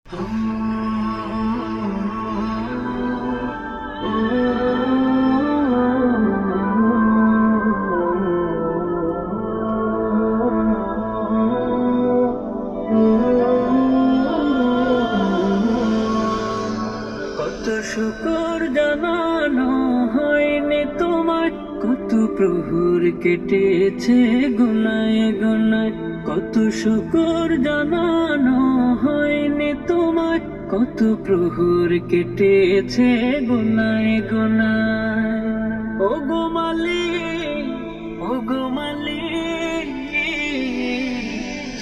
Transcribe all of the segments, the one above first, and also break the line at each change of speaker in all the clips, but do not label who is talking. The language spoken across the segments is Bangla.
কত শুকর জানানো হয়নি তোমায়, কত প্রহর কেটেছে গুনায় গুনায়। কত শুকর জানানো হয়নি তোমায়, কত প্রহর কেটেছে গুনায় গুনায়। ও গো মালিক, ও গো মালিক,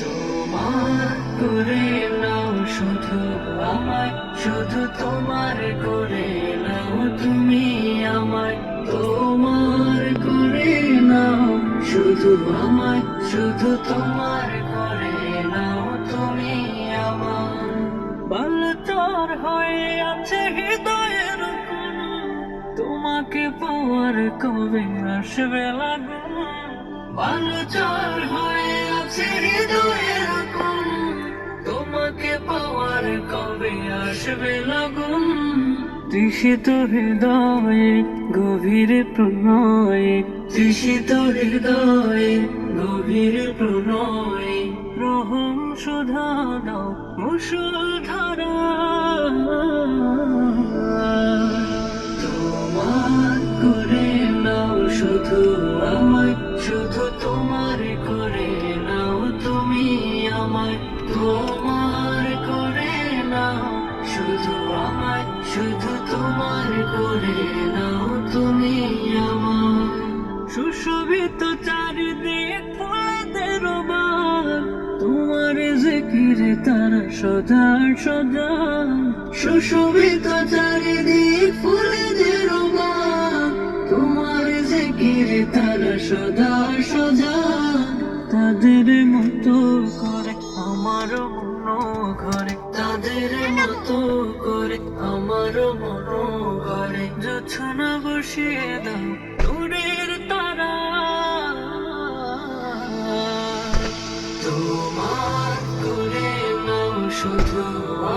তোমার করে নাও শুধু আমায়, শুধু তোমার করে নাও তুমি আমায়। তোমার করে নাও শুধু আমায়, শুধু তোমার করে নাও তুমি আমায়। বালচর হয়ে আছে হৃদয়ের কোন, তোমাকে পাওয়ার কবে আসবে লাগুন। বালচর হয়ে আছে হৃদয়ের কোন, তোমাকে পাওয়ার কবে আসবে লাগুন। তৃষিত হৃদয়ে গভীর প্রণয়ে, তৃষিত হৃদয়ে গভীর প্রণয়ে, রহম সুধা দাও মুষলধারা। তোমার করে নাও শুধু আমায়, শুধু তোমার করে নাও তুমি আমায়। তোমার করে নাও শুধু আমায়, শুধু তোমার করে নাও তুমি আমায়। সুশোভিত চারিদিক ফুলেদের বাগ, তোমার জিকিরে তারা সদা সদা। সুশোভিত চারিদিক ফুলেদের বাগ, তোমার জিকিরে তারা সদা সদা। তাদের মতো করে আমার মন ঘরে, তাদের মতো করে আমার মন ঘরে। জোছনা বসিয়ে দাও নূরের তারা। তোমার করে নাও শুধু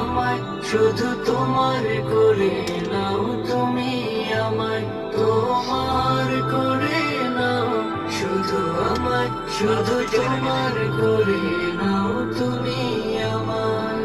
আমায়, শুধু তোমার করে নাও তুমি আমায়। তোমার করে নাও শুধু আমায়, শুধু তোমার করে নাও তুমি আমায়।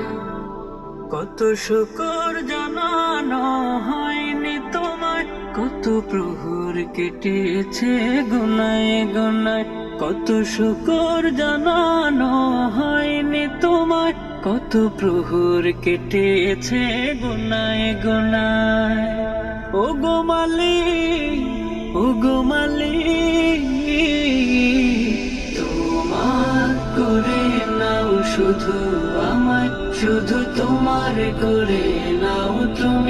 কত শুকর জানানো হয়নি তোমায়, কত প্রহর কেটেছে গুনায় গুনায়। কত শুকর জানানো হয়নি তোমায়, কত প্রহর কেটেছে গুনায় গুনায়। ও গো মালিক, ও গো মালিক, তোমার করে নাও শুধু আমায়, শুধু তোমার করে নাও তুমি।